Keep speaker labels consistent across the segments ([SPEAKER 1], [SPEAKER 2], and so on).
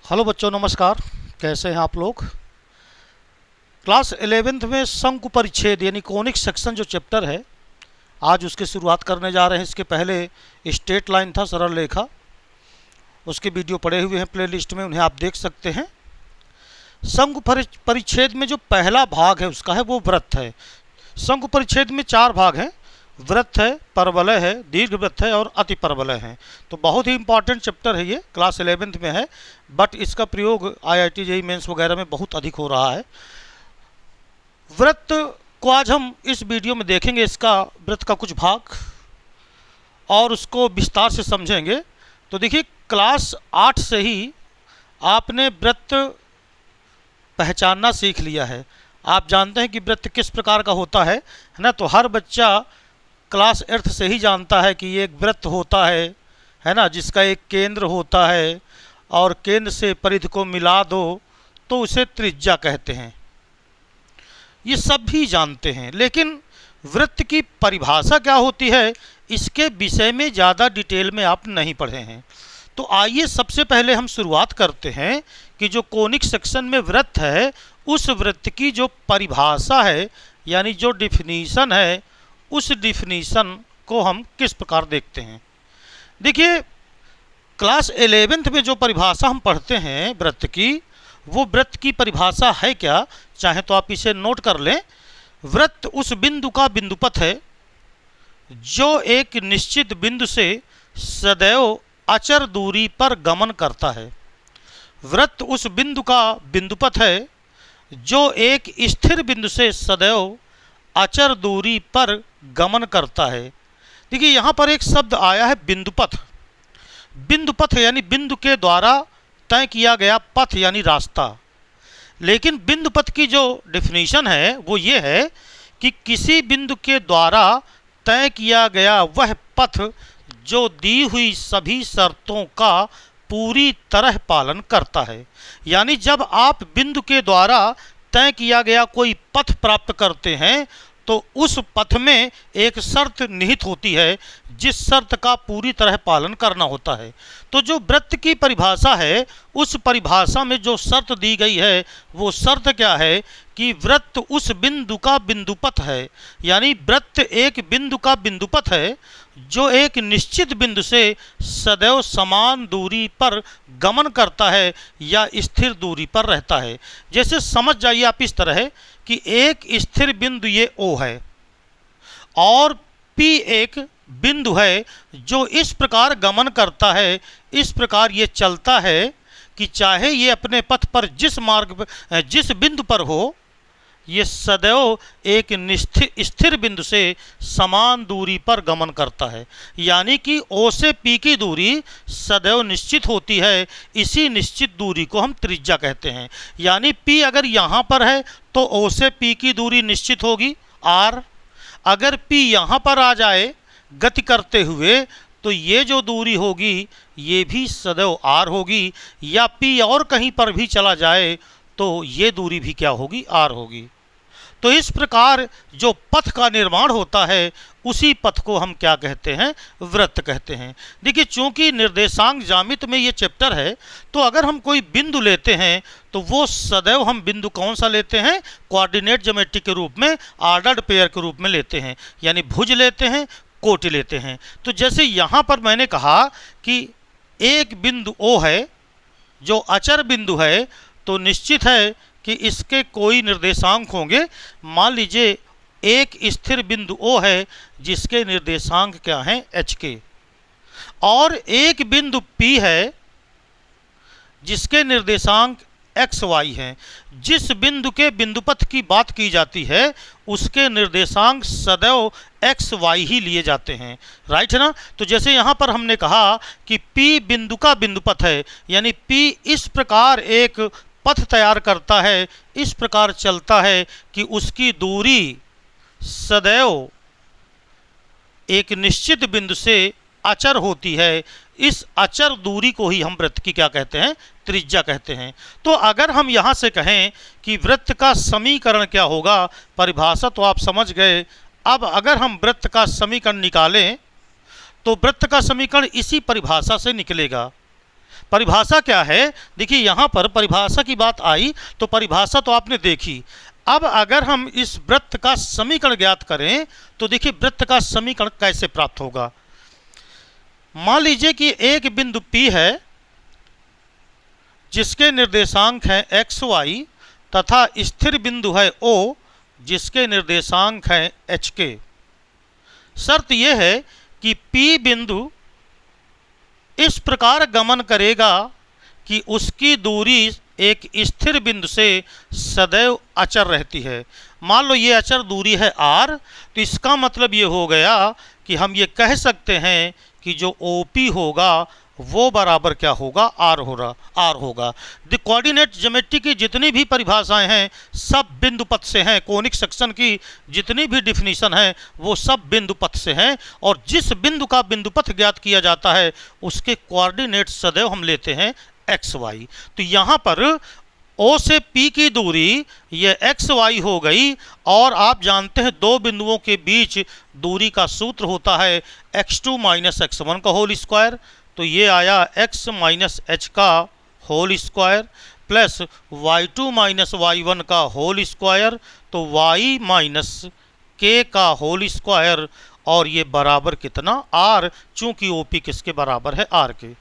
[SPEAKER 1] Hello बच्चों, नमस्कार। कैसे हैं आप लोग? क्लास 11th में शंकु परिच्छेद यानी कोनिक सेक्शन जो चैप्टर है, आज उसकी शुरुआत करने जा रहे हैं। इसके पहले स्ट्रेट लाइन था, सरल रेखा, उसके वीडियो पड़े हुए हैं प्लेलिस्ट में, उन्हें आप देख सकते हैं। शंकु परिच्छेद में जो पहला भाग है उसका है वो वृत्त है। शंकु परिच्छेद में 4 भाग हैं, वृत्त है, परवलय है, दीर्घवृत्त है और अति परवलय है। तो बहुत ही इंपॉर्टेंट चैप्टर है ये, क्लास 11th में है, बट इसका प्रयोग IIT JEE मेंस वगैरह में बहुत अधिक हो रहा है। वृत्त को आज हम इस वीडियो में देखेंगे, इसका वृत्त का कुछ भाग, और उसको विस्तार से समझेंगे। तो देखिए, क्लास 8 से ही आपने वृत्त पहचानना सीख लिया है। आप जानते हैं कि वृत्त किस प्रकार का होता है ना? तो हर बच्चा क्लास 8 से ही जानता है कि ये एक वृत्त होता है ना, जिसका एक केंद्र होता है और केंद्र से परिधि को मिला दो तो उसे त्रिज्या कहते हैं। ये सब भी जानते हैं, लेकिन वृत्त की परिभाषा क्या होती है इसके विषय में ज़्यादा डिटेल में आप नहीं पढ़े हैं। तो आइए सबसे पहले हम शुरुआत करते हैं कि जो कोनिक सेक्शन में वृत्त है उस वृत्त की जो परिभाषा है यानी जो डिफिनीशन है, उस डिफिनीशन को हम किस प्रकार देखते हैं। देखिए, क्लास 11th में जो परिभाषा हम पढ़ते हैं वृत्त की, वो वृत्त की परिभाषा है क्या, चाहे तो आप इसे नोट कर लें। वृत्त उस बिंदु का बिंदुपथ है जो एक निश्चित बिंदु से सदैव अचर दूरी पर गमन करता है। वृत्त उस बिंदु का बिंदुपथ है जो एक स्थिर बिंदु से सदैव अचर दूरी पर गमन करता है। देखिए, यहाँ पर एक शब्द आया है बिंदुपथ। बिंदुपथ यानी बिंदु के द्वारा तय किया गया पथ यानी रास्ता। लेकिन बिंदुपथ की जो डेफिनेशन है वो ये है कि किसी बिंदु के द्वारा तय किया गया वह पथ जो दी हुई सभी शर्तों का पूरी तरह पालन करता है। यानी जब आप बिंदु के द्वारा तय किया गया कोई पथ प्राप्त करते हैं तो उस पथ में एक शर्त निहित होती है, जिस शर्त का पूरी तरह पालन करना होता है। तो जो वृत्त की परिभाषा है, उस परिभाषा में जो शर्त दी गई है वो शर्त क्या है कि वृत्त उस बिंदु का बिंदुपथ है। यानी वृत्त एक बिंदु का बिंदुपथ है जो एक निश्चित बिंदु से सदैव समान दूरी पर गमन करता है या स्थिर दूरी पर रहता है। जैसे समझ जाइए आप इस तरह कि एक स्थिर बिंदु ये O है और P एक बिंदु है जो इस प्रकार गमन करता है, इस प्रकार ये चलता है कि चाहे ये अपने पथ पर जिस बिंदु पर हो, ये सदैव एक स्थिर बिंदु से समान दूरी पर गमन करता है। यानी कि O से P की दूरी सदैव निश्चित होती है। इसी निश्चित दूरी को हम त्रिज्या कहते हैं। यानी P अगर यहाँ पर है तो O से P की दूरी निश्चित होगी R। अगर P यहाँ पर आ जाए गति करते हुए तो ये जो दूरी होगी ये भी सदैव R होगी, या P और कहीं पर भी चला जाए तो ये दूरी भी क्या होगी, R होगी। तो इस प्रकार जो पथ का निर्माण होता है उसी पथ को हम क्या कहते हैं, वृत्त कहते हैं। देखिए, चूंकि निर्देशांक ज्यामिति में ये चैप्टर है, तो अगर हम कोई बिंदु लेते हैं तो वो सदैव हम बिंदु कौन सा लेते हैं, कोऑर्डिनेट ज्योमेट्री के रूप में, ऑर्डर्ड पेयर के रूप में लेते हैं। यानी भुज लेते हैं, कोटि लेते हैं। तो जैसे यहाँ पर मैंने कहा कि एक बिंदु O है जो अचर बिंदु है, तो निश्चित है कि इसके कोई निर्देशांक होंगे। मान लीजिए एक स्थिर बिंदु O है जिसके निर्देशांक क्या हैं, HK, और एक बिंदु P है जिसके निर्देशांक XY हैं। जिस बिंदु के बिंदुपथ की बात की जाती है उसके निर्देशांक सदैव XY ही लिए जाते हैं, राइट है ना। तो जैसे यहाँ पर हमने कहा कि P बिंदु का बिंदुपथ है, यानी P इस प्रकार एक पथ तैयार करता है, इस प्रकार चलता है कि उसकी दूरी सदैव एक निश्चित बिंदु से अचर होती है। इस अचर दूरी को ही हम वृत्त की क्या कहते हैं, त्रिज्या कहते हैं। तो अगर हम यहाँ से कहें कि वृत्त का समीकरण क्या होगा, परिभाषा तो आप समझ गए। अब अगर हम वृत्त का समीकरण निकालें तो वृत्त का समीकरण इसी परिभाषा से निकलेगा। परिभाषा क्या है? देखिए यहाँ पर परिभाषा की बात आई तो परिभाषा तो आपने देखी। अब अगर हम इस वृत्त का समीकरण ज्ञात करें तो देखिए वृत्त का समीकरण कैसे प्राप्त होगा। मान लीजिए कि एक बिंदु P है जिसके निर्देशांक हैं x y तथा स्थिर बिंदु है O जिसके निर्देशांक हैं h k। शर्त यह है कि P बिंदु इस प्रकार गमन करेगा कि उसकी दूरी एक स्थिर बिंदु से सदैव अचर रहती है। मान लो ये अचर दूरी है r, तो इसका मतलब ये हो गया कि हम ये कह सकते हैं कि जो OP होगा वो बराबर क्या होगा? r होगा। द कोऑर्डिनेट ज्योमेट्री की जितनी भी परिभाषाएं हैं सब बिंदु पथ से हैं। कोनिक सेक्शन की जितनी भी डिफिनीशन है वो सब बिंदु पथ से हैं, और जिस बिंदु का बिंदु पथ ज्ञात किया जाता है उसके कोऑर्डिनेट सदैव हम लेते हैं एक्स वाई। तो यहाँ पर O से P की दूरी ये एक्स वाई हो गई, और आप जानते हैं दो बिंदुओं के बीच दूरी का सूत्र होता है x2 माइनस x1 का होल स्क्वायर। तो ये आया x माइनस h का whole square plus y2 minus y1 का होल स्क्वायर, तो y माइनस k का होल स्क्वायर, और ये बराबर कितना? r, चूंकि OP किसके बराबर है? r के।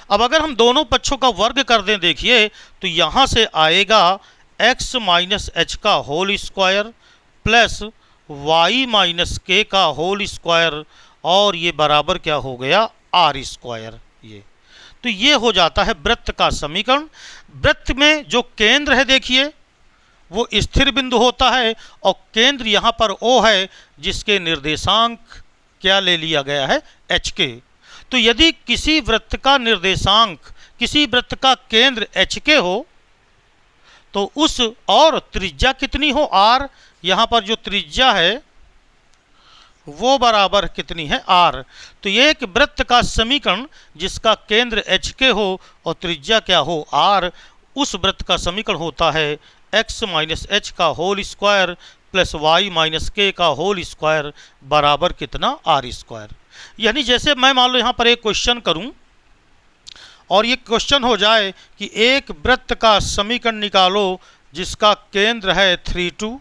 [SPEAKER 1] अब अगर हम दोनों पक्षों का वर्ग कर दें देखिए तो यहाँ से आएगा x माइनस h का whole square plus y minus k का होल स्क्वायर, और ये बराबर क्या हो गया? r square. ये तो ये हो जाता है वृत्त का समीकरण। वृत्त में जो केंद्र है देखिए वो स्थिर बिंदु होता है, और केंद्र यहाँ पर O है जिसके निर्देशांक क्या ले लिया गया है? h k। तो यदि किसी वृत्त का निर्देशांक, किसी वृत्त का केंद्र h k हो तो उस, और त्रिज्या कितनी हो? r। यहाँ पर जो त्रिज्या है वो बराबर कितनी है? r। तो ये एक वृत्त का समीकरण जिसका केंद्र h k हो और त्रिज्या क्या हो? r, उस वृत्त का समीकरण होता है x माइनस h का whole square plus y minus k का होल स्क्वायर बराबर कितना? r square. यानी जैसे मैं मान लो यहाँ पर एक क्वेश्चन करूँ और ये क्वेश्चन हो जाए कि एक वृत्त का समीकरण निकालो जिसका केंद्र है 3 2।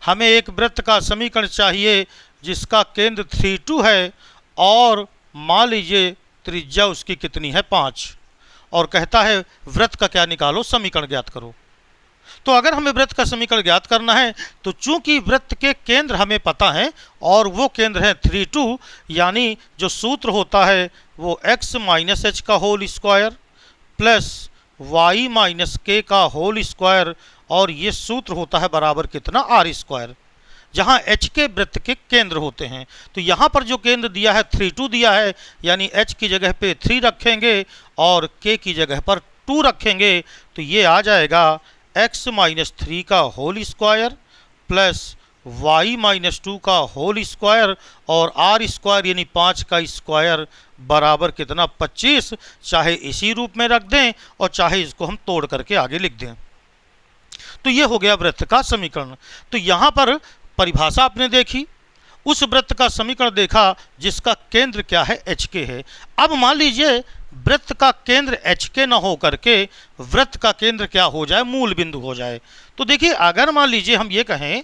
[SPEAKER 1] हमें एक वृत्त का समीकरण चाहिए जिसका केंद्र 3 2 है, और मान लीजिए त्रिज्या उसकी कितनी है? 5, और कहता है वृत्त का क्या निकालो? समीकरण ज्ञात करो। तो अगर हमें वृत्त का समीकरण ज्ञात करना है तो चूंकि वृत्त के केंद्र हमें पता है और वो केंद्र है 3 2, यानी जो सूत्र होता है वो x माइनस h का whole square plus y minus k का होल स्क्वायर, और ये सूत्र होता है बराबर कितना? r स्क्वायर, जहाँ h के वृत्त के केंद्र होते हैं। तो यहाँ पर जो केंद्र दिया है 3 2 दिया है, यानी h की जगह पे 3 रखेंगे और k की जगह पर 2 रखेंगे, तो ये आ जाएगा x माइनस 3 का whole square plus y minus 2 का होल स्क्वायर, और r स्क्वायर यानी 5 का स्क्वायर बराबर कितना? 25। चाहे इसी रूप में रख दें और चाहे इसको हम तोड़ करके आगे लिख दें। तो ये हो गया वृत्त का समीकरण। तो यहाँ पर परिभाषा आपने देखी, उस वृत्त का समीकरण देखा जिसका केंद्र क्या है? h k है। अब मान लीजिए वृत्त का केंद्र h k न हो करके वृत्त का केंद्र क्या हो जाए? मूल बिंदु हो जाए। तो देखिए अगर मान लीजिए हम ये कहें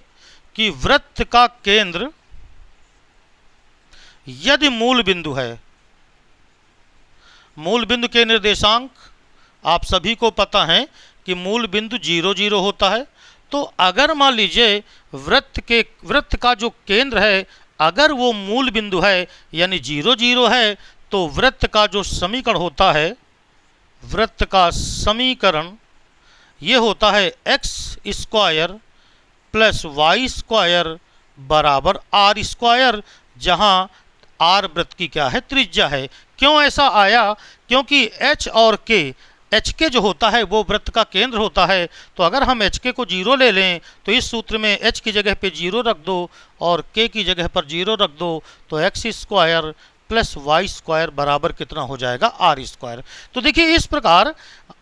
[SPEAKER 1] कि वृत्त का केंद्र यदि मूल बिंदु है, मूल बिंदु के निर्देशांक आप सभी को पता है कि मूल बिंदु 0 0 होता है। तो अगर मान लीजिए वृत्त का जो केंद्र है अगर वो मूल बिंदु है यानी 0 0 है, तो वृत्त का जो समीकरण होता है, वृत्त का समीकरण ये होता है x square plus y square बराबर r स्क्वायर, जहाँ r वृत्त की क्या है? त्रिज्या है। क्यों ऐसा आया? क्योंकि h और k, एच के जो होता है वो वृत्त का केंद्र होता है। तो अगर हम एच के को 0 ले लें तो इस सूत्र में एच की जगह पे 0 रख दो और के की जगह पर 0 रख दो, तो x square plus y square बराबर कितना हो जाएगा? R square. तो देखिए इस प्रकार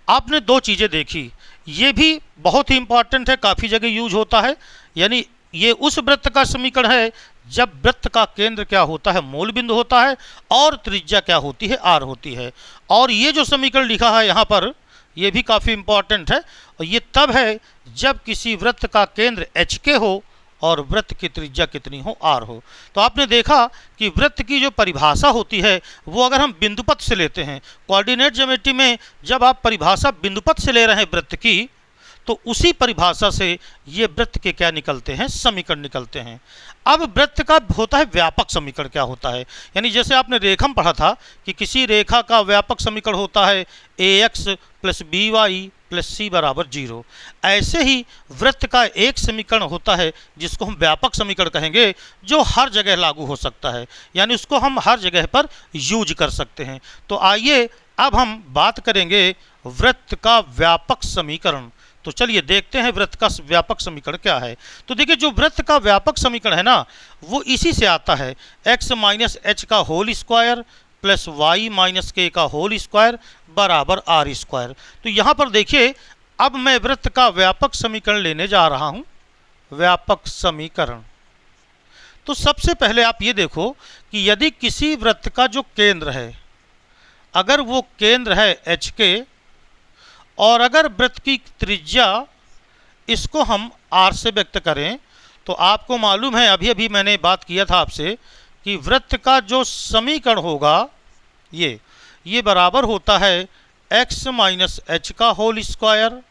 [SPEAKER 1] आपने दो चीज़ें देखी, ये भी बहुत ही इंपॉर्टेंट है, काफ़ी जगह यूज होता है। यानी ये उस वृत्त का समीकरण है जब वृत्त का केंद्र क्या होता है, मूल बिंदु होता है, और त्रिज्या क्या होती है, आर होती है। और ये जो समीकरण लिखा है यहाँ पर, ये भी काफ़ी इंपॉर्टेंट है, और ये तब है जब किसी वृत्त का केंद्र एच के हो और वृत्त की त्रिज्या कितनी हो, आर हो। तो आपने देखा कि वृत्त की जो परिभाषा होती है वो अगर हम बिंदुपथ से लेते हैं, कोऑर्डिनेट ज्योमेट्री में जब आप परिभाषा बिंदुपथ से ले रहे हैं वृत्त की, तो उसी परिभाषा से ये वृत्त के क्या निकलते हैं, समीकरण निकलते हैं। अब वृत्त का होता है व्यापक समीकरण। क्या होता है, यानी जैसे आपने रेखा में पढ़ा था कि किसी रेखा का व्यापक समीकरण होता है ax + by + c = 0। ऐसे ही वृत्त का एक समीकरण होता है जिसको हम व्यापक समीकरण कहेंगे, जो हर जगह लागू हो सकता है, यानी उसको हम हर जगह पर यूज कर सकते हैं। तो आइए अब हम बात करेंगे वृत्त का व्यापक समीकरण। तो चलिए देखते हैं वृत्त का व्यापक समीकरण क्या है। तो देखिए, जो वृत्त का व्यापक समीकरण है ना, वो इसी से आता है, x - h का होल स्क्वायर + y - k का होल स्क्वायर बराबर r स्क्वायर। तो यहाँ पर देखिए, अब मैं वृत्त का व्यापक समीकरण लेने जा रहा हूँ। व्यापक समीकरण, तो सबसे पहले आप ये देखो कि यदि किसी वृत्त का जो केंद्र है, अगर वो केंद्र है एच के, और अगर वृत्त की त्रिज्या इसको हम r से व्यक्त करें, तो आपको मालूम है, अभी अभी मैंने बात किया था आपसे कि वृत्त का जो समीकरण होगा ये बराबर होता है x - h का होल स्क्वायर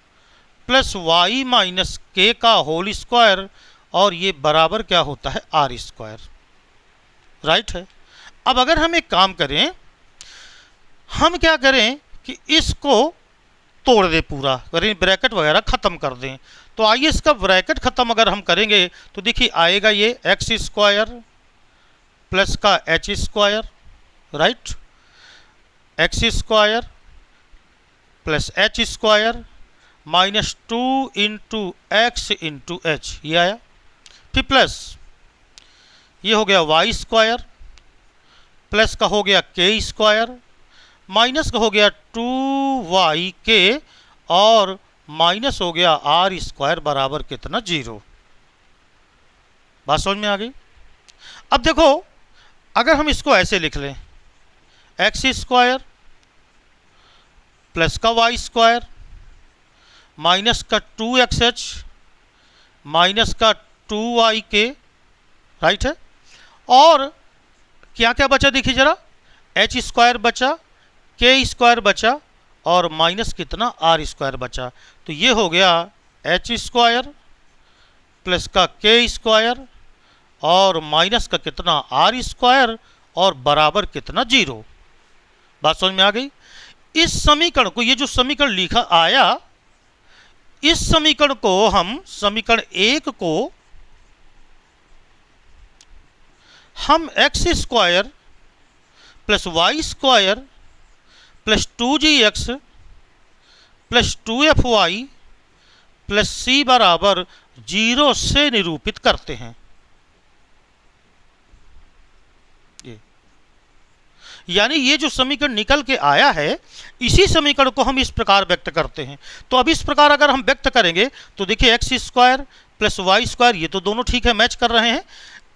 [SPEAKER 1] + y - k का होल स्क्वायर, और ये बराबर क्या होता है, r स्क्वायर। राइट है। अब अगर हम एक काम करें, हम क्या करें कि इसको तोड़ दे पूरा, ब्रैकेट वगैरह ख़त्म कर दें। तो आइए इसका ब्रैकेट ख़त्म अगर हम करेंगे तो देखिए आएगा ये x स्क्वायर प्लस का h square, right, x square plus h square -2 × x × h, ये आया। फिर प्लस ये हो गया y स्क्वायर, प्लस का हो गया k स्क्वायर, माइनस का हो गया 2yk, और माइनस हो गया r स्क्वायर बराबर कितना, 0। बात समझ में आ गई। अब देखो, अगर हम इसको ऐसे लिख लें, x स्क्वायर प्लस का y स्क्वायर माइनस का 2xh माइनस का 2yk, राइट है। और क्या क्या बचा देखिए जरा, h स्क्वायर बचा, k स्क्वायर बचा, और माइनस कितना, r स्क्वायर बचा। तो ये हो गया h स्क्वायर प्लस का k स्क्वायर और माइनस का कितना, r स्क्वायर, और बराबर कितना, 0। बात समझ में आ गई। इस समीकरण को, ये जो समीकरण लिखा आया, इस समीकरण को हम, समीकरण 1 को हम x square plus y square plus 2gx plus 2fy plus c बराबर 0 से निरूपित करते हैं। यानी ये जो समीकरण निकल के आया है, इसी समीकरण को हम इस प्रकार व्यक्त करते हैं। तो अब इस प्रकार अगर हम व्यक्त करेंगे तो देखिए x square plus y square, ये तो दोनों ठीक है, मैच कर रहे हैं,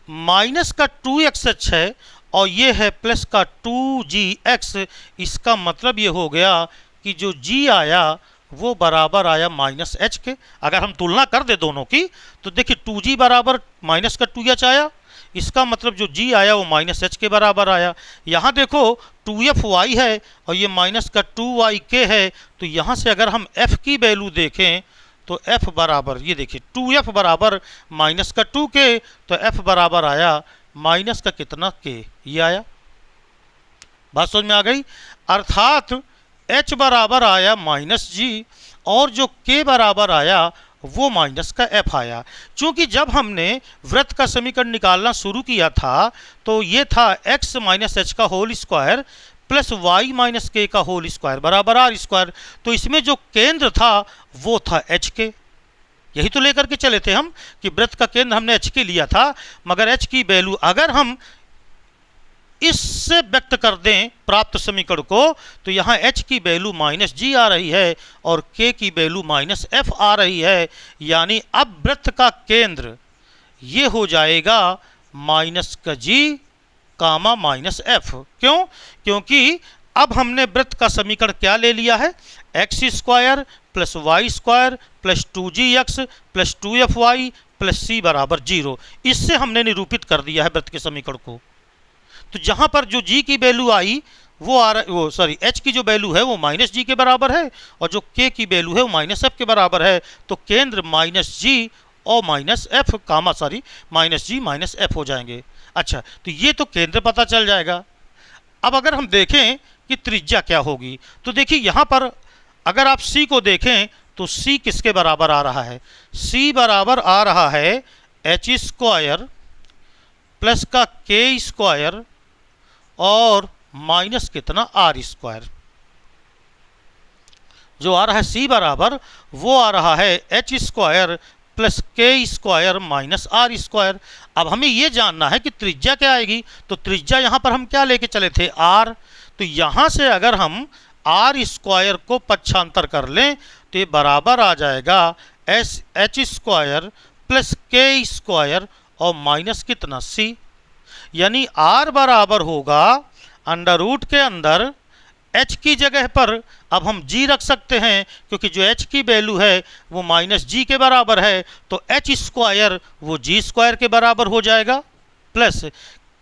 [SPEAKER 1] माइनस का 2xh है, और ये है प्लस का 2gx। इसका मतलब ये हो गया कि जो g आया वो बराबर आया माइनस h के। अगर हम तुलना कर दे दोनों की तो देखिए 2g बराबर माइनस का 2h आया, इसका मतलब जो g आया वो माइनस h के बराबर आया। यहाँ देखो 2fy है और ये माइनस का 2yk है, तो यहाँ से अगर हम f की वैल्यू देखें तो f बराबर, ये देखिए 2f बराबर माइनस का 2k, तो f बराबर आया माइनस का कितना, k, ये आया। बात समझ में आ गई। अर्थात h बराबर आया माइनस g, और जो k बराबर आया वो माइनस का f आया। चूंकि जब हमने वृत्त का समीकरण निकालना शुरू किया था तो ये था x माइनस h का whole square plus y minus k का होल स्क्वायर बराबर r स्क्वायर। तो इसमें जो केंद्र था वो था h के। यही तो लेकर के चले थे हम कि वृत्त का केंद्र हमने h के लिया था, मगर h की वैल्यू अगर हम इससे व्यक्त कर दें प्राप्त समीकरण को, तो यहाँ h की वैल्यू माइनस g आ रही है और k की वैल्यू माइनस f आ रही है। यानी अब वृत्त का केंद्र ये हो जाएगा माइनस का जी कामा माइनस एफ। क्यों? क्योंकि अब हमने वृत्त का समीकरण क्या ले लिया है, x square plus y square plus 2gx plus 2fy plus c बराबर 0। इससे हमने निरूपित कर दिया है वृत्त के समीकरण को। तो जहां पर जो g की वैल्यू आई वो h की जो वैल्यू है वो माइनस जी के बराबर है और जो k की वैल्यू है वो माइनस एफ के बराबर है। तो केंद्र माइनस जी और माइनस एफ माइनस जी माइनस एफ हो जाएंगे। अच्छा, तो ये तो केंद्र पता चल जाएगा। अब अगर हम देखें कि त्रिज्या क्या होगी, तो देखिए यहाँ पर अगर आप c को देखें तो c किसके बराबर आ रहा है, c बराबर आ रहा है एच स्क्वायर प्लस का k स्क्वायर और माइनस कितना आर स्क्वायर। जो आ रहा है c बराबर वो आ रहा है एच स्क्वायर प्लस के स्क्वायर माइनस आर स्क्वायर। अब हमें ये जानना है कि त्रिज्या क्या आएगी। तो त्रिज्या यहाँ पर हम क्या लेके चले थे, आर। तो यहाँ से अगर हम आर स्क्वायर को पक्षांतर कर लें तो ये बराबर आ जाएगा एच स्क्वायर प्लस के स्क्वायर और माइनस कितना सी। यानी आर बराबर होगा अंडर रूट के अंदर h की जगह पर अब हम g रख सकते हैं क्योंकि जो h की वैल्यू है वो माइनस जी के बराबर है। तो h स्क्वायर वो g स्क्वायर के बराबर हो जाएगा प्लस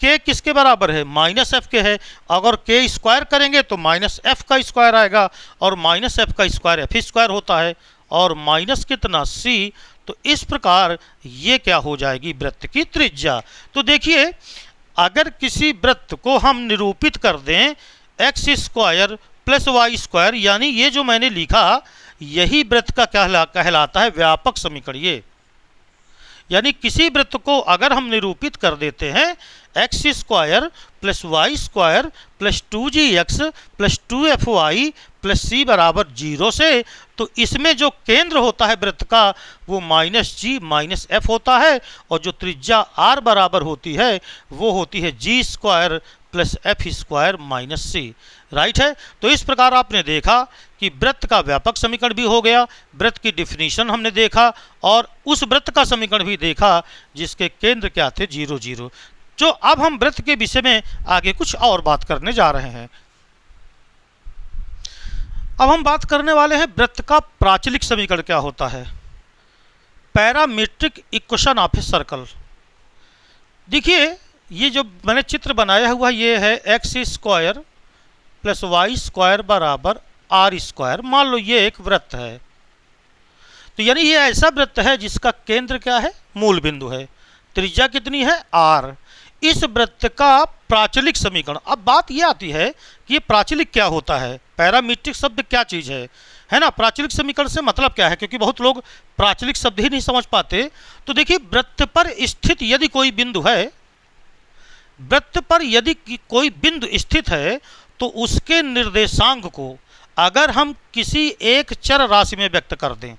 [SPEAKER 1] k किसके बराबर है, माइनस एफ के है। अगर k स्क्वायर करेंगे तो माइनस एफ का स्क्वायर आएगा और माइनस एफ का स्क्वायर एफ स्क्वायर होता है और माइनस कितना c। तो इस प्रकार ये क्या हो जाएगी, वृत्त की त्रिज्या। तो देखिए अगर किसी वृत्त को हम निरूपित कर दें x square plus y square, यानी ये जो मैंने लिखा यही वृत्त का कहलाता है व्यापक समीकरण। ये यानी किसी वृत्त को अगर हम निरूपित कर देते हैं x square plus y square plus 2gx plus 2fy plus c बराबर 0 से, तो इसमें जो केंद्र होता है वृत्त का वो माइनस जी माइनस एफ होता है और जो त्रिज्या आर बराबर होती है वो होती है g square plus f square minus c. Right है। तो इस प्रकार आपने देखा कि वृत्त का व्यापक समीकरण भी हो गया, वृत्त की डिफिनीशन हमने देखा और उस वृत्त का समीकरण भी देखा जिसके केंद्र क्या थे 0 0। जो अब हम वृत्त के विषय में आगे कुछ और बात करने जा रहे हैं। अब हम बात करने वाले हैं वृत्त का प्राचलिक समीकरण क्या होता है, parametric equation of a circle. देखिए ये जो मैंने चित्र बनाया हुआ ये है x square plus y square बराबर आर स्क्वायर। मान लो ये एक वृत्त है, तो यानी ये ऐसा वृत्त है जिसका केंद्र क्या है, मूल बिंदु है, त्रिज्या कितनी है आर। इस वृत्त का प्राचलिक समीकरण, अब बात ये आती है कि ये प्राचलिक क्या होता है, पैरामीट्रिक शब्द क्या चीज़ है ना। प्राचलिक समीकरण से मतलब क्या है, क्योंकि बहुत लोग प्राचलिक शब्द ही नहीं समझ पाते। तो देखिए वृत्त पर स्थित यदि कोई बिंदु है, वृत्त पर यदि कोई बिंदु स्थित है तो उसके निर्देशांक को अगर हम किसी एक चर राशि में व्यक्त कर दें,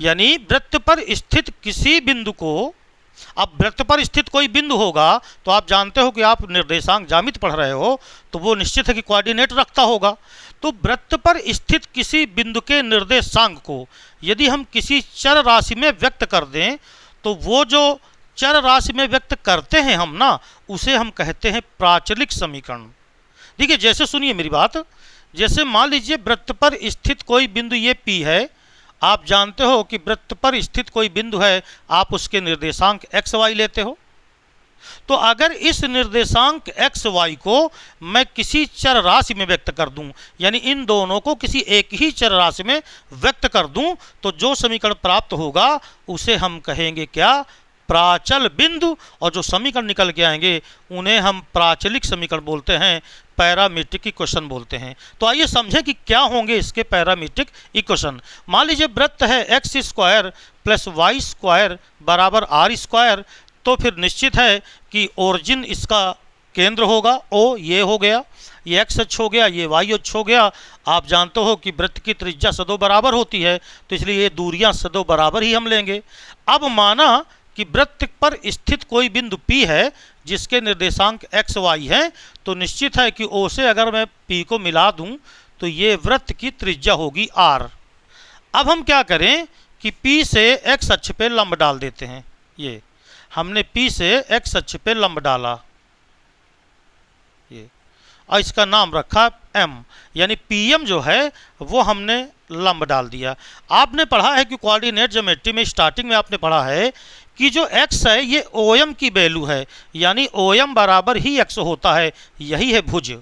[SPEAKER 1] यानी वृत्त पर स्थित किसी बिंदु को, अब वृत्त पर स्थित कोई बिंदु होगा तो आप जानते हो कि आप निर्देशांक ज्यामिति पढ़ रहे हो तो वो निश्चित है कि कोऑर्डिनेट रखता होगा। तो वृत्त पर स्थित किसी बिंदु के निर्देशांक को यदि हम किसी चर राशि में व्यक्त कर दें तो वो जो चर राशि में व्यक्त करते हैं हम ना, उसे हम कहते हैं प्राचलिक समीकरण। देखिए जैसे सुनिए मेरी बात, जैसे मान लीजिए वृत्त पर स्थित कोई बिंदु ये P है, आप जानते हो कि वृत्त पर स्थित कोई बिंदु है, आप उसके निर्देशांक एक्स वाई लेते हो। तो अगर इस निर्देशांक एक्स वाई को मैं किसी चर राशि में व्यक्त कर दूं, यानी इन दोनों को किसी एक ही चर राशि में व्यक्त कर दूं, तो जो समीकरण प्राप्त होगा उसे हम कहेंगे क्या, प्राचल बिंदु। और जो समीकरण निकल के आएंगे उन्हें हम प्राचलिक समीकरण बोलते हैं, पैरामीट्रिक इक्वेशन बोलते हैं। तो आइए समझें कि क्या होंगे इसके पैरामीट्रिक इक्वेशन। मान लीजिए वृत्त है x square plus y square बराबर आर स्क्वायर, तो फिर निश्चित है कि ओरिजिन इसका केंद्र होगा ओ, ये हो गया, ये एक्स अक्ष हो गया, ये वाई अक्ष हो गया। आप जानते हो कि वृत्त की त्रिज्या सदो बराबर होती है, तो इसलिए ये दूरियां सदो बराबर ही हम लेंगे। अब माना कि वृत्त पर स्थित कोई बिंदु P है जिसके निर्देशांक एक्स वाई है, तो निश्चित है कि O से अगर मैं P को मिला दूं तो ये वृत्त की त्रिज्या होगी R। अब हम क्या करें कि P से x अक्ष पे लंब डाल देते हैं। ये हमने P से x अक्ष पे लंब डाला, ये, और इसका नाम रखा m, यानी PM जो है वो हमने लंब डाल दिया। आपने पढ़ा है कि कोऑर्डिनेट ज्योमेट्री में स्टार्टिंग में आपने पढ़ा है कि जो x है ये OM की वैल्यू है, यानी OM बराबर ही x होता है, यही है भुज।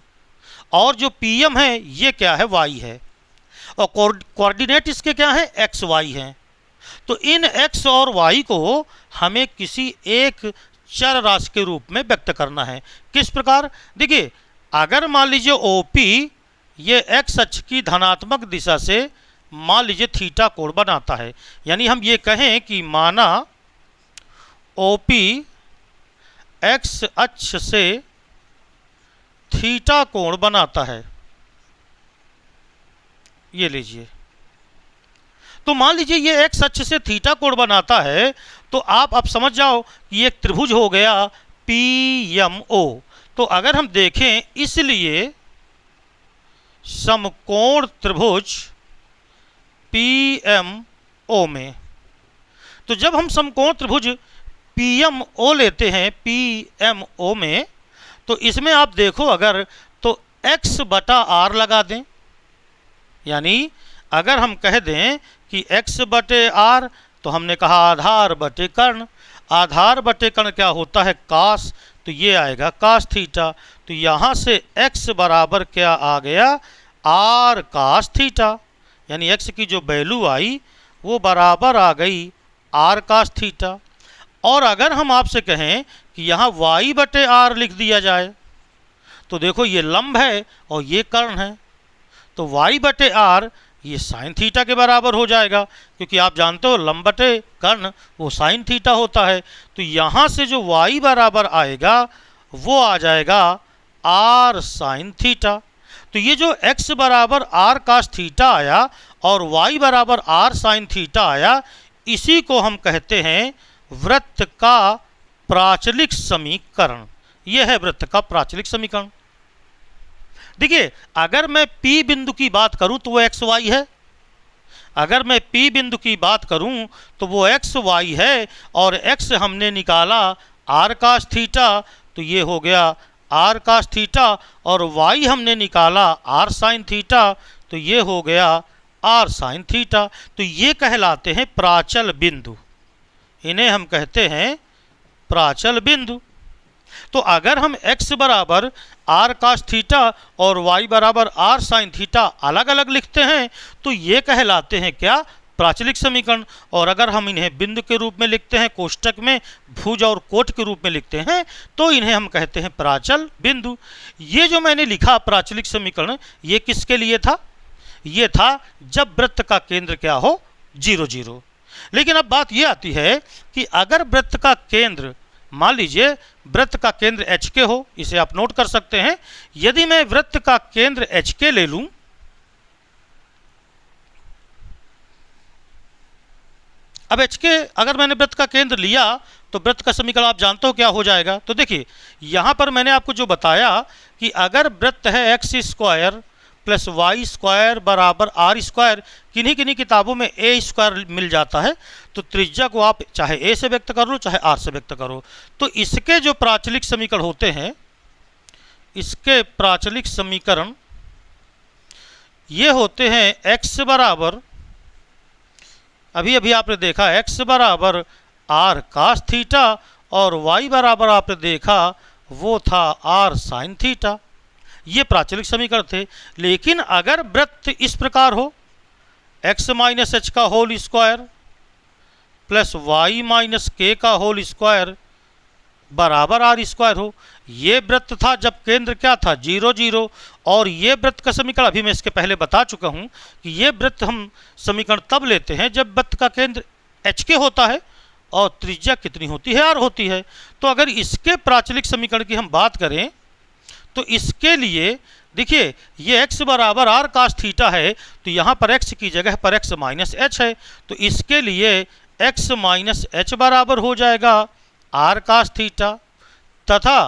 [SPEAKER 1] और जो PM है ये क्या है, y है, और कोऑर्डिनेट इसके क्या है, x y हैं। तो इन x और y को हमें किसी एक चर राशि के रूप में व्यक्त करना है। किस प्रकार, देखिए अगर मान लीजिए OP ये x अक्ष की धनात्मक दिशा से मान लीजिए थीटा कोण बनाता है, यानी हम ये कहें कि माना OP x अक्ष से थीटा कोण बनाता है, ये लीजिए। तो मान लीजिए ये x अक्ष से थीटा कोण बनाता है, तो आप अब समझ जाओ कि ये एक त्रिभुज हो गया PMO। तो अगर हम देखें, इसलिए समकोण त्रिभुज PMO में, तो जब हम समकोण त्रिभुज PMO लेते हैं PMO में, तो इसमें आप देखो अगर तो x बटा r लगा दें, यानी अगर हम कह दें कि x बटे r, तो हमने कहा आधार बटे कर्ण, आधार बटे कर्ण क्या होता है, कास, तो ये आएगा कास थीटा। तो यहाँ से x बराबर क्या आ गया, r कास थीटा, यानी x की जो वैल्यू आई वो बराबर आ गई r कास थीटा। और अगर हम आपसे कहें कि यहाँ y बटे r लिख दिया जाए, तो देखो ये लंब है और ये कर्ण है, तो y बटे r ये साइन थीटा के बराबर हो जाएगा, क्योंकि आप जानते हो लंब बटे कर्ण वो साइन थीटा होता है। तो यहाँ से जो y बराबर आएगा वो आ जाएगा r साइन थीटा। तो ये जो x बराबर r कास थीटा आया और y बराबर r साइन थीटा आया, इसी को हम कहते हैं वृत्त का प्राचलिक समीकरण। यह है वृत्त का प्राचलिक समीकरण। देखिए अगर मैं P बिंदु की बात करूं तो वो x y है, अगर मैं P बिंदु की बात करूं तो वो x y है, और x हमने निकाला r कास थीटा, तो ये हो गया r कास थीटा, और y हमने निकाला r साइन थीटा, तो ये हो गया r साइन थीटा। तो ये कहलाते हैं प्राचल बिंदु, इन्हें हम कहते हैं प्राचल बिंदु। तो अगर हम x बराबर r कास थीटा और y बराबर r साइन थीटा अलग अलग लिखते हैं, तो ये कहलाते हैं क्या, प्राचलिक समीकरण। और अगर हम इन्हें बिंदु के रूप में लिखते हैं, कोष्टक में भुज और कोट के रूप में लिखते हैं, तो इन्हें हम कहते हैं प्राचल बिंदु। ये जो मैंने लिखा प्राचलिक समीकरण, ये किसके लिए था, ये था जब वृत्त का केंद्र क्या हो, 0 0। लेकिन अब बात ये आती है कि अगर वृत्त का केंद्र, मान लीजिए वृत्त का केंद्र एच के हो, इसे आप नोट कर सकते हैं। यदि मैं वृत्त का केंद्र एच के ले लूं, अब एच के अगर मैंने वृत्त का केंद्र लिया, तो वृत्त का समीकरण आप जानते हो क्या हो जाएगा। तो देखिए यहां पर मैंने आपको जो बताया कि अगर वृत्त है x square plus y square बराबर आर स्क्वायर, किन्हीं किन्हीं किताबों में ए स्क्वायर मिल जाता है, तो त्रिज्या को आप चाहे ए से व्यक्त कर लो चाहे आर से व्यक्त करो। तो इसके जो प्राचलिक समीकरण होते हैं, इसके प्राचलिक समीकरण ये होते हैं एक्स बराबर, अभी अभी आपने देखा एक्स बराबर आर कास थीटा, और वाई बराबर आपने देखा वो था आर साइन थीटा। ये प्राचलिक समीकरण थे। लेकिन अगर वृत्त इस प्रकार हो, x माइनस एच का whole square plus y minus k का होल स्क्वायर बराबर आर स्क्वायर हो, ये वृत्त था जब केंद्र क्या था, 0 0। और ये वृत्त का समीकरण अभी मैं इसके पहले बता चुका हूं कि ये वृत्त हम समीकरण तब लेते हैं जब वृत्त का केंद्र एच के होता है और त्रिज्या कितनी होती है, आर होती है। तो अगर इसके प्राचलिक समीकरण की हम बात करें, तो इसके लिए देखिए ये x बराबर आर कास थीटा है, तो यहाँ पर x की जगह पर x माइनस एच है, तो इसके लिए x माइनस एच बराबर हो जाएगा आर कास थीटा, तथा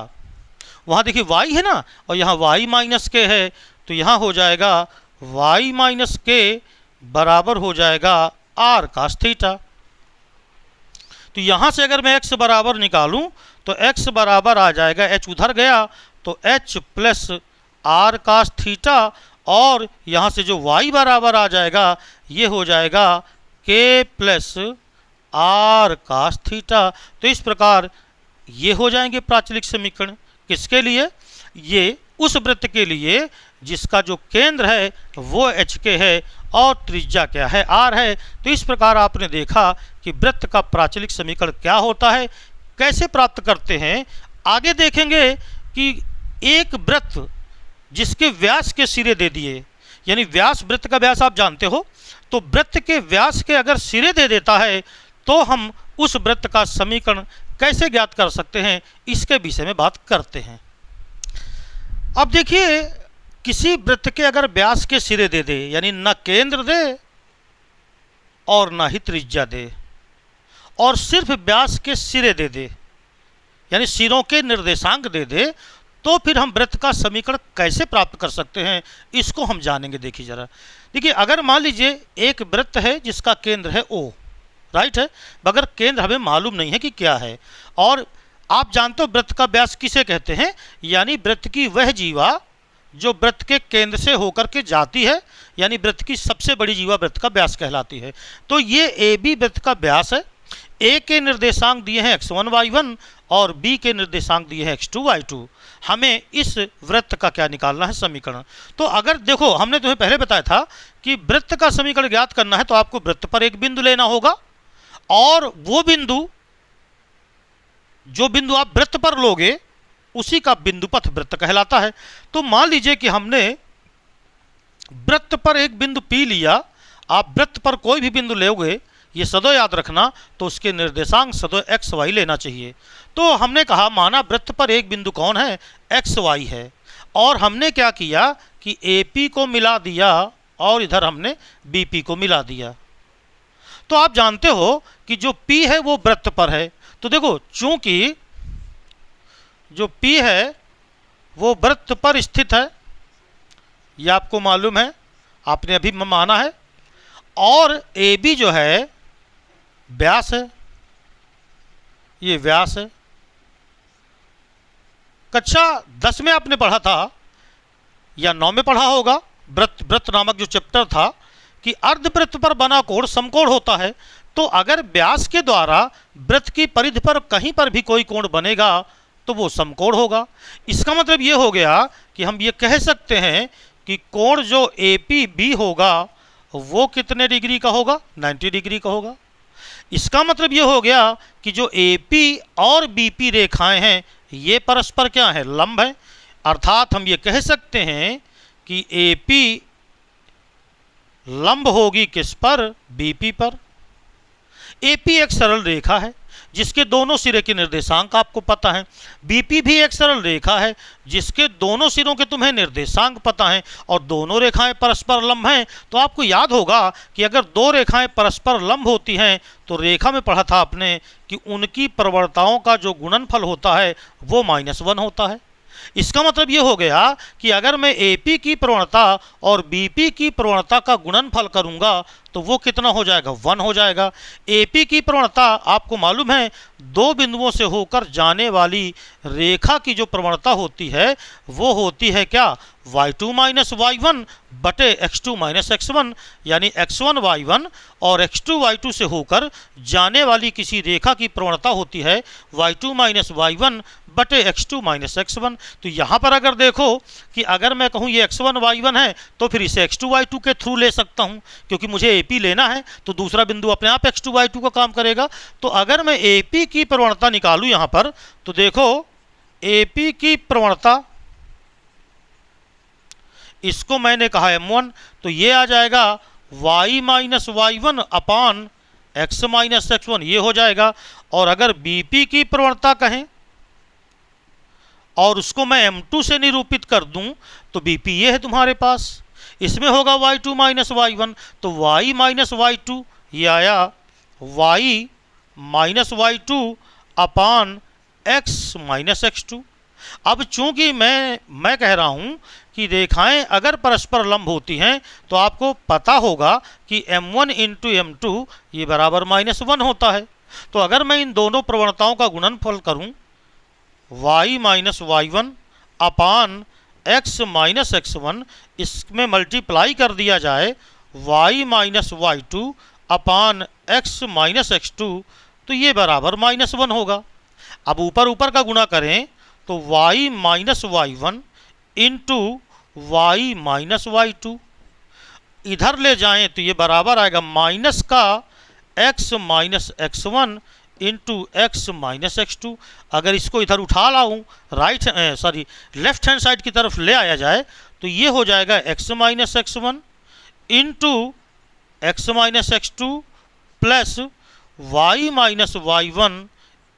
[SPEAKER 1] वहाँ देखिए y है ना, और यहाँ y माइनस के है, तो यहाँ हो जाएगा y माइनस के बराबर हो जाएगा आर कास थीटा। तो यहाँ से अगर मैं x बराबर निकालूं तो x बराबर आ जाएगा, h उधर गया तो h plus r cos theta, और यहाँ से जो y बराबर आ जाएगा ये हो जाएगा k plus r cos theta. तो इस प्रकार ये हो जाएंगे प्राचलिक समीकरण। किसके लिए? ये उस वृत्त के लिए जिसका जो केंद्र है वो एच के है और त्रिज्या क्या है, आर है। तो इस प्रकार आपने देखा कि वृत्त का प्राचलिक समीकरण क्या होता है, कैसे प्राप्त करते हैं। आगे देखेंगे कि एक वृत्त जिसके व्यास के सिरे दे दिए, यानी व्यास, वृत्त का व्यास आप जानते हो, तो वृत्त के व्यास के अगर सिरे दे देता है तो हम उस वृत्त का समीकरण कैसे ज्ञात कर सकते हैं, इसके विषय में बात करते हैं। अब देखिए, किसी वृत्त के अगर व्यास के सिरे दे दे, यानी न केंद्र दे और न ही त्रिज्या दे, और सिर्फ व्यास के सिरे दे दे, यानी सिरों के निर्देशांक दे दे, तो फिर हम वृत्त का समीकरण कैसे प्राप्त कर सकते हैं, इसको हम जानेंगे। देखिए जरा, देखिए अगर मान लीजिए एक वृत्त है जिसका केंद्र है O, राइट है, मगर केंद्र हमें मालूम नहीं है कि क्या है। और आप जानते हो वृत्त का व्यास किसे कहते हैं, यानी वृत्त की वह जीवा जो वृत्त के केंद्र से होकर के जाती है, यानी वृत्त की सबसे बड़ी जीवा वृत्त का व्यास कहलाती है। तो ये ए बी वृत्त का व्यास है। ए के निर्देशांक दिए हैं x1 y1 और बी के निर्देशांक दिए हैं x2 y2। हमें इस वृत्त का क्या निकालना है, समीकरण। तो अगर देखो, हमने तुम्हें पहले बताया था कि वृत्त का समीकरण ज्ञात करना है तो आपको वृत्त पर एक बिंदु लेना होगा, और वो बिंदु, जो बिंदु आप वृत्त पर लोगे उसी का बिंदुपथ वृत्त कहलाता है। तो मान लीजिए कि हमने वृत्त पर एक बिंदु P लिया। आप वृत्त पर कोई भी बिंदु लोगे, ये सदैव याद रखना, तो उसके निर्देशांक सदैव x y लेना चाहिए। तो हमने कहा, माना वृत्त पर एक बिंदु कौन है, x y है, और हमने क्या किया कि AP को मिला दिया और इधर हमने BP को मिला दिया। तो आप जानते हो कि जो P है वो वृत्त पर है। तो देखो, चूंकि जो P है वो वृत्त पर स्थित है, ये आपको मालूम है, आपने अभी माना है, और AB जो है व्यास है, ये व्यास है। कक्षा 10 में आपने पढ़ा था या 9 में पढ़ा होगा, वृत्त नामक जो चैप्टर था, कि अर्धवृत्त पर बना कोण समकोण होता है। तो अगर व्यास के द्वारा वृत्त की परिधि पर कहीं पर भी कोई कोण बनेगा तो वो समकोण होगा। इसका मतलब ये हो गया कि हम ये कह सकते हैं कि कोण जो APB होगा वो कितने डिग्री का होगा, 90 डिग्री का होगा। इसका मतलब ये हो गया कि जो AP और BP रेखाएं हैं ये परस्पर क्या है, लंब है। अर्थात हम ये कह सकते हैं कि AP लंब होगी किस पर, BP पर। AP एक सरल रेखा है जिसके दोनों सिरे के निर्देशांक आपको पता है। BP भी एक सरल रेखा है जिसके दोनों सिरों के तुम्हें निर्देशांक पता हैं, और दोनों रेखाएं परस्पर लंब हैं। तो आपको याद होगा कि अगर दो रेखाएं परस्पर लंब होती हैं तो रेखा में पढ़ा था आपने कि उनकी प्रवणताओं का जो गुणनफल होता है वो -1 होता है। इसका मतलब ये हो गया कि अगर मैं AP की प्रवणता और BP की प्रवणता का गुणनफल करूंगा तो वो कितना हो जाएगा, 1 हो जाएगा। AP की प्रवणता आपको मालूम है, दो बिंदुओं से होकर जाने वाली रेखा की जो प्रवणता होती है वो होती है क्या, y2 माइनस y1 बटे x2 माइनस x1, यानी x1 y1 और x2 y2 से होकर जाने वाली किसी रेखा की प्रवणता होती है y2 माइनस y1 बटे x2 माइनस x1। तो यहाँ पर अगर देखो कि अगर मैं कहूँ ये x1 y1 है तो फिर इसे x2 y2 के थ्रू ले सकता हूँ, क्योंकि मुझे AP लेना है तो दूसरा बिंदु अपने आप x2 y2 का काम करेगा। तो अगर मैं AP की प्रवणता निकालूँ यहाँ पर, तो देखो AP की प्रवणता, इसको मैंने कहा M1, तो ये आ जाएगा y माइनस y1 अपान x माइनस x1, ये हो जाएगा। और अगर BP की प्रवणता कहें और उसको मैं M2 से निरूपित कर दूं तो BP ये है तुम्हारे पास, इसमें होगा y2 माइनस y1, तो y माइनस y2 ये आया y माइनस y2 अपान x माइनस x2। अब चूंकि मैं कह रहा हूं कि रेखाएं अगर परस्पर लंब होती हैं तो आपको पता होगा कि M1 इंटू M2 ये बराबर -1 होता है। तो अगर मैं इन दोनों प्रवणताओं का गुणनफल करूं y minus y one upon x minus x one, इसमें मल्टीप्लाई कर दिया जाए y minus y two upon x minus x two, तो ये बराबर -1 होगा। अब ऊपर ऊपर का गुणा करें तो y minus y one into y minus y two, इधर ले जाएं तो ये बराबर आएगा माइनस का x minus x one into x minus x two. अगर इसको इधर उठा लाऊं लेफ्ट हैंड साइड की तरफ ले आया जाए तो ये हो जाएगा x minus x one into x minus x two plus y minus y one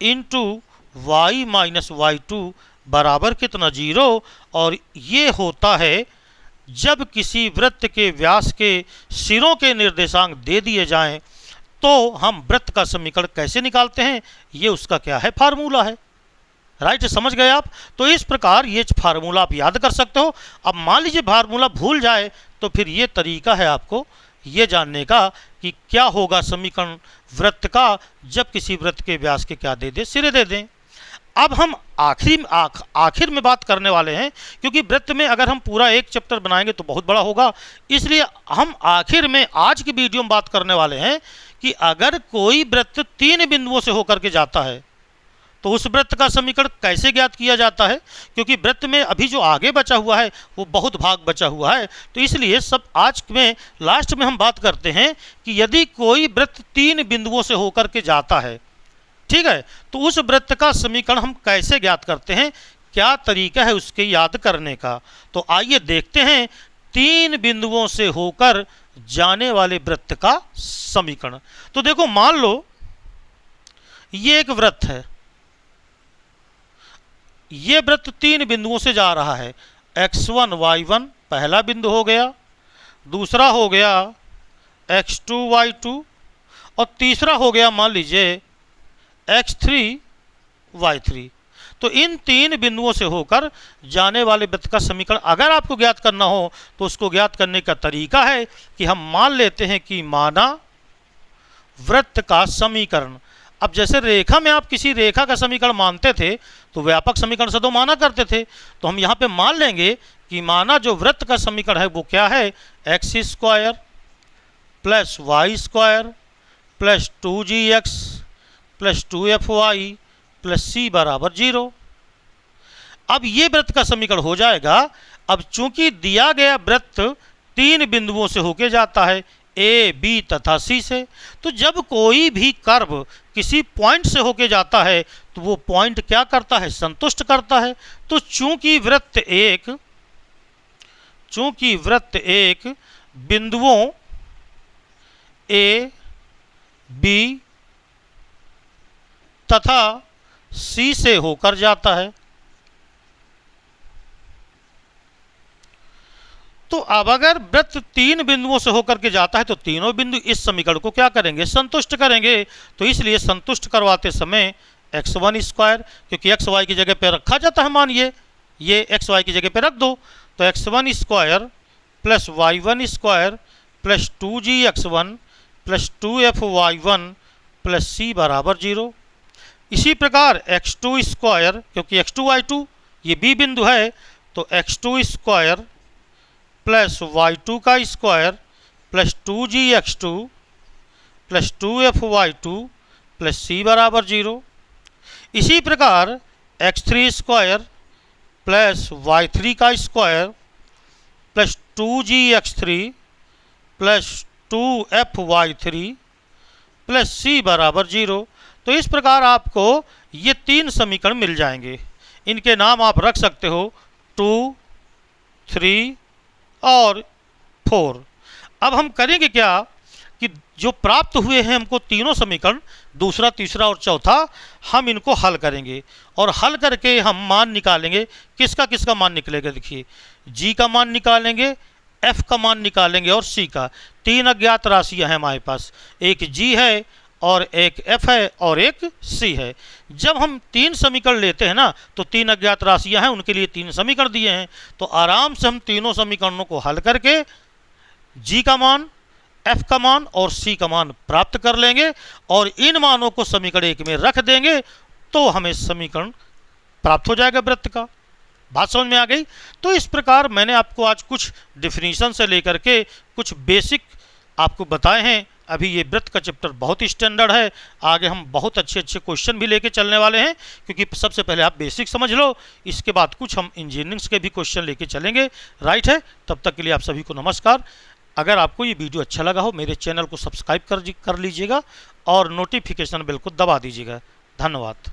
[SPEAKER 1] into y minus y two बराबर कितना 0। और ये होता है जब किसी वृत्त के व्यास के सिरों के निर्देशांक दे दिए जाएं तो हम वृत्त का समीकरण कैसे निकालते हैं, ये उसका क्या है, फार्मूला है। राइट, समझ गए आप। तो इस प्रकार ये फार्मूला आप याद कर सकते हो। अब मान लीजिए फार्मूला भूल जाए तो फिर ये तरीका है आपको ये जानने का कि क्या होगा समीकरण वृत्त का जब किसी वृत्त के व्यास के क्या दे दे, सिरे दे दें। अब हम आखिर में बात करने वाले हैं, क्योंकि वृत्त में अगर हम पूरा एक चैप्टर बनाएंगे तो बहुत बड़ा होगा, इसलिए हम आखिर में आज की वीडियो में बात करने वाले हैं कि अगर कोई वृत्त 3 बिंदुओं से होकर के जाता है तो उस वृत्त का समीकरण कैसे ज्ञात किया जाता है। क्योंकि वृत्त में अभी जो आगे बचा हुआ है वो बहुत भाग बचा हुआ है, तो इसलिए सब आज में लास्ट में हम बात करते हैं कि यदि कोई वृत्त 3 बिंदुओं से होकर के जाता है, ठीक है, तो उस वृत्त का समीकरण हम कैसे ज्ञात करते हैं, क्या तरीका है उसके याद करने का। तो आइए देखते हैं 3 बिंदुओं से होकर जाने वाले वृत्त का समीकरण। तो देखो, मान लो ये एक वृत्त है, ये वृत्त 3 बिंदुओं से जा रहा है। x1 y1 पहला बिंदु हो गया, दूसरा हो गया x2 y2 और तीसरा हो गया मान लीजिए x3 y3। तो इन 3 बिंदुओं से होकर जाने वाले वृत्त का समीकरण अगर आपको ज्ञात करना हो तो उसको ज्ञात करने का तरीका है कि हम मान लेते हैं कि माना वृत्त का समीकरण। अब जैसे रेखा में आप किसी रेखा का समीकरण मानते थे तो व्यापक समीकरण से तो माना करते थे, तो हम यहाँ पे मान लेंगे कि माना जो वृत्त का समीकरण है वो क्या है, x square plus y square plus 2gx plus 2fy plus c बराबर 0। अब ये वृत्त का समीकरण हो जाएगा। अब चूंकि दिया गया वृत्त 3 बिंदुओं से होके जाता है, ए बी तथा सी से, तो जब कोई भी कर्व किसी पॉइंट से होके जाता है तो वो पॉइंट क्या करता है, संतुष्ट करता है। तो चूंकि वृत्त एक बिंदुओं ए बी तथा सी से होकर जाता है, तो अब अगर वृत्त 3 बिंदुओं से होकर के जाता है तो तीनों बिंदु इस समीकरण को क्या करेंगे, संतुष्ट करेंगे। तो इसलिए संतुष्ट करवाते समय x1 स्क्वायर, क्योंकि एक्स वाई की जगह पे रखा जाता है, मानिए ये एक्स वाई की जगह पे रख दो, तो x1 square plus y1 square plus 2gx1 plus 2fy1 plus c बराबर 0। इसी प्रकार x2 स्क्वायर, क्योंकि x2 y2 ये बी बिंदु है, तो x2 स्क्वायर प्लस y2 का square plus 2gx2 plus 2fy2 plus c बराबर 0। इसी प्रकार x3 स्क्वायर प्लस y3 का square plus 2gx3 plus 2fy3 plus c बराबर 0। तो इस प्रकार आपको ये 3 समीकरण मिल जाएंगे। इनके नाम आप रख सकते हो 2, 3 और 4। अब हम करेंगे क्या कि जो प्राप्त हुए हैं हमको तीनों समीकरण, दूसरा, तीसरा और चौथा, हम इनको हल करेंगे और हल करके हम मान निकालेंगे। किसका किसका मान निकलेगा, देखिए g का मान निकालेंगे, f का मान निकालेंगे और c का। 3 अज्ञात राशियां हैं हमारे पास, एक g है और एक f है और एक c है। जब हम 3 समीकरण लेते हैं ना तो 3 अज्ञात राशियां हैं, उनके लिए 3 समीकरण दिए हैं, तो आराम से हम तीनों समीकरणों को हल करके g का मान, एफ का मान और सी का मान प्राप्त कर लेंगे और इन मानों को समीकरण 1 में रख देंगे तो हमें समीकरण प्राप्त हो जाएगा वृत्त का। बात समझ में आ गई। तो इस प्रकार मैंने आपको आज कुछ डिफिनीशन से लेकर के कुछ बेसिक आपको बताए हैं। अभी ये वृत्त का चैप्टर बहुत ही स्टैंडर्ड है, आगे हम बहुत अच्छे अच्छे क्वेश्चन भी लेके चलने वाले हैं, क्योंकि सबसे पहले आप बेसिक समझ लो, इसके बाद कुछ हम इंजीनियरिंग के भी क्वेश्चन लेके चलेंगे। राइट है। तब तक के लिए आप सभी को नमस्कार। अगर आपको ये वीडियो अच्छा लगा हो मेरे चैनल को सब्सक्राइब कर लीजिएगा और नोटिफिकेशन बेल को दबा दीजिएगा। धन्यवाद।